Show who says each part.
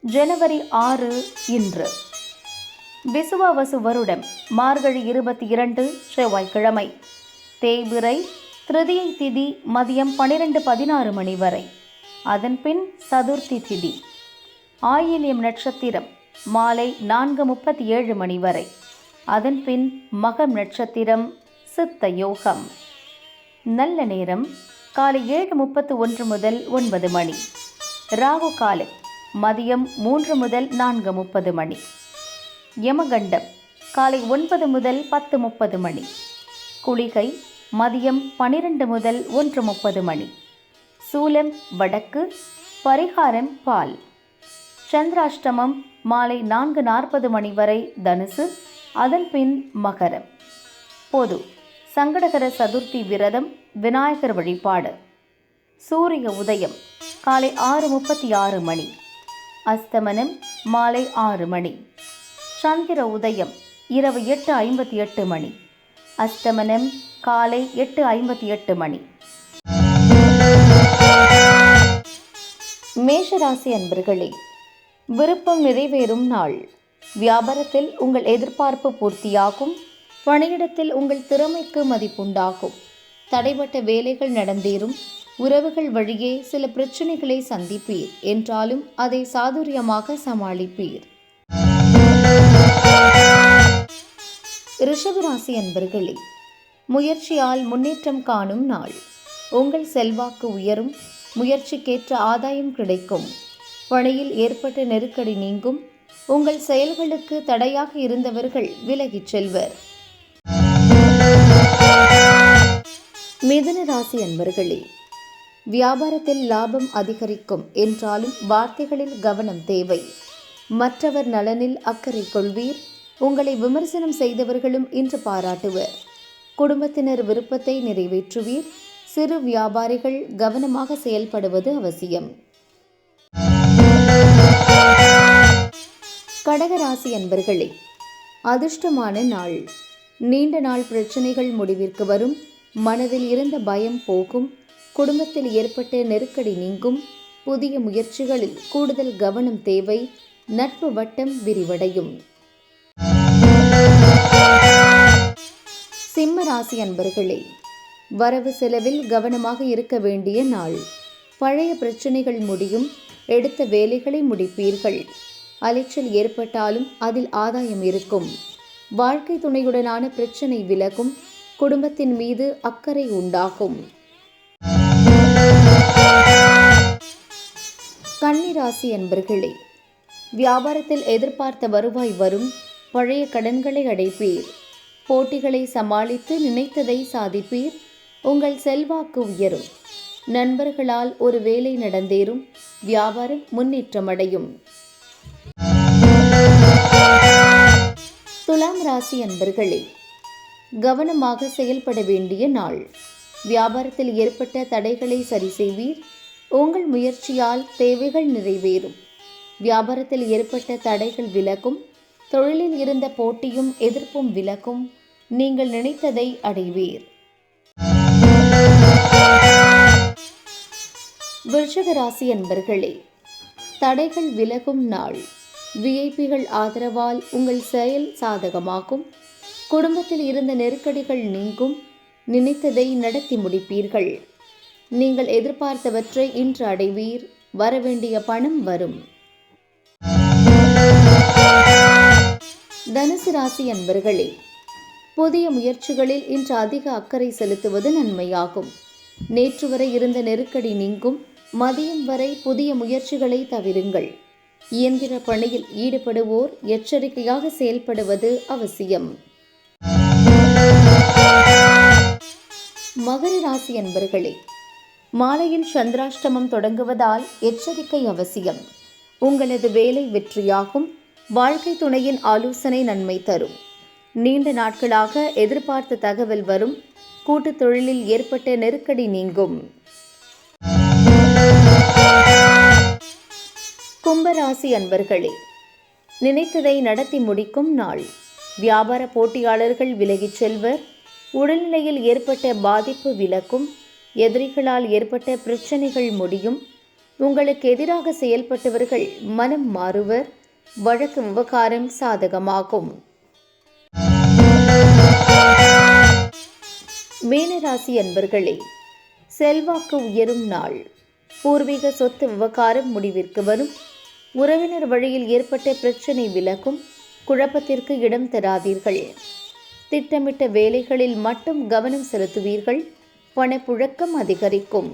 Speaker 1: ஜனவரி 6 இன்று விசுவாவசு வருடம் மார்கழி 22 செவ்வாய்க்கிழமை. தேய்பிறை திருதியை திதி மதியம் 12:16 மணி வரை. அதன்பின் சதுர்த்தி திதி. ஆயில்யம் நட்சத்திரம் மாலை 4:37 மணி வரை. அதன்பின் மகம் நட்சத்திரம். சித்த யோகம். நல்ல நேரம் காலை 7:31 முதல் 9 மணி. ராகு காலம் மதியம் 3 முதல் 4:30 மணி. யமகண்டம் காலை 9 முதல் 10:30 மணி. குளிகை மதியம் 12 முதல் 1:30 மணி. சூலம் வடக்கு. பரிகாரம் பால். சந்திராஷ்டமம் மாலை 4:40 மணி வரை தனுசு. அதன்பின் மகரம். பொது சங்கடகர சதுர்த்தி விரதம், விநாயகர் வழிபாடு. சூரிய உதயம் காலை 6:36 மணி. அஸ்தமனம் மாலை 6 மணி. சந்திர உதயம் இரவு 8:58 மணி. அஸ்தமனம் காலை 8:58 மணி. மேஷராசி அன்பர்களே, விருப்பம் நிறைவேறும் நாள். வியாபாரத்தில் உங்கள் எதிர்பார்ப்பு பூர்த்தியாகும். பணியிடத்தில் உங்கள் திறமைக்கு மதிப்புண்டாகும். தடைபட்ட வேலைகள் நடந்தேறும். உறவுகள் வழியே சில பிரச்சனைகளை சந்திப்பீர் என்றாலும் அதை சாதுரியமாக சமாளிப்பீர். ரிஷபராசி அன்பர்களே, முயற்சியால் முன்னேற்றம் காணும் நாள். உங்கள் செல்வாக்கு உயரும். முயற்சிக்கேற்ற ஆதாயம் கிடைக்கும். பணியில் ஏற்பட்ட நெருக்கடி நீங்கும். உங்கள் செயல்களுக்கு தடையாக இருந்தவர்கள் விலகிச் செல்வர். மிதுன ராசி அன்பர்களே, வியாபாரத்தில் லாபம் அதிகரிக்கும் என்றாலும் வார்த்தைகளில் கவனம் தேவை. மற்றவர் நலனில் அக்கறை கொள்வீர். உங்களை விமர்சனம் செய்தவர்களும் இன்று பாராட்டுவர். குடும்பத்தினர் விருப்பத்தை நிறைவேற்றுவீர். சிறு வியாபாரிகள் கவனமாக செயல்படுவது அவசியம். கடகராசி அன்பர்களே, அதிர்ஷ்டமான நாள். நீண்ட நாள் பிரச்சனைகள் முடிவிற்கு வரும். மனதில் இருந்த பயம் போகும். குடும்பத்தில் ஏற்பட்ட நெருக்கடி நீங்கும். புதிய முயற்சிகளில் கூடுதல் கவனம் தேவை. நட்பு வட்டம் விரிவடையும். சிம்ம ராசி அன்பர்களே, வரவு செலவில் கவனமாக இருக்க வேண்டிய நாள். பழைய பிரச்சனைகள் முடியும். எடுத்த வேலைகளை முடிப்பீர்கள். அலைச்சல் ஏற்பட்டாலும் அதில் ஆதாயம் இருக்கும். வாழ்க்கை துணையுடனான பிரச்சனை விலகும். குடும்பத்தின் மீது அக்கறை உண்டாகும். கன்னிராசி அன்பர்களே, வியாபாரத்தில் எதிர்பார்த்த வருவாய் வரும். பழைய கடன்களை அடைப்பீர். போட்டிகளை சமாளித்து நினைத்ததை சாதிப்பீர். உங்கள் செல்வாக்கு உயரும். நண்பர்களால் ஒரு வேலை நடந்தேறும். வியாபாரம் முன்னேற்றமடையும். துலாம் ராசி அன்பர்களே, கவனமாக செயல்பட வேண்டிய நாள். வியாபாரத்தில் ஏற்பட்ட தடைகளை சரி செய்வீர். உங்கள் முயற்சியால் தேவைகள் நிறைவேறும். வியாபாரத்தில் ஏற்பட்ட தடைகள் விலகும். தொழிலில் இருந்த போட்டியும் எதிர்ப்பும் விலகும். நீங்கள் நினைத்ததை அடைவீர். விருச்சிக ராசி அன்பர்களே, தடைகள் விலகும் நாள். விஐபிகள் ஆதரவால் உங்கள் செயல் சாதகமாகும். குடும்பத்தில் இருந்த நெருக்கடிகள் நீங்கும். நினைத்ததை நடத்தி முடிப்பீர்கள். நீங்கள் எதிர்பார்த்தவற்றை இன்று அடைவீர். வரவேண்டிய பணம் வரும். தனுசு ராசி அன்பர்களே, புதிய முயற்சிகளில் இன்று அதிக அக்கறை செலுத்துவது நன்மையாகும். நேற்று வரை இருந்த நெருக்கடி நீங்கும். மதியம் வரை புதிய முயற்சிகளை தவிருங்கள். இயந்திர பணியில் ஈடுபடுவோர் எச்சரிக்கையாக செயல்படுவது அவசியம். மகர ராசி அன்பர்களே, மாலையில் சந்திராஷ்டமம் தொடங்குவதால் எச்சரிக்கை அவசியம். உங்களது வேலை வெற்றியாகும். வாழ்க்கை துணையின் ஆலோசனை நன்மை தரும். நீண்ட நாட்களாக எதிர்பார்த்த தகவல் வரும். கூட்டுத் தொழிலில் ஏற்பட்ட நெருக்கடி நீங்கும். கும்பராசி அன்பர்களே, நினைத்ததை நடத்தி முடிக்கும் நாள். வியாபார போட்டியாளர்கள் விலகிச் செல்வர். உடல்நிலையில் ஏற்பட்ட பாதிப்பு விலக்கும். எதிரிகளால் ஏற்பட்ட பிரச்சனைகள் முடியும். உங்களுக்கு எதிராக செயல்பட்டவர்கள் மனம் மாறுவர். வழக்கு விவகாரம் சாதகமாகும். மீனராசி அன்பர்களே, செல்வாக்கு உயரும் நாள். பூர்வீக சொத்து விவகாரம் முடிவிற்கு வரும். உறவினர் வழியில் ஏற்பட்ட பிரச்சனை விலகும். குழப்பத்திற்கு இடம் தராதீர்கள். திட்டமிட்ட வேலைகளில் மட்டும் கவனம் செலுத்துவீர்கள். பணப்புழக்கம் அதிகரிக்கும்.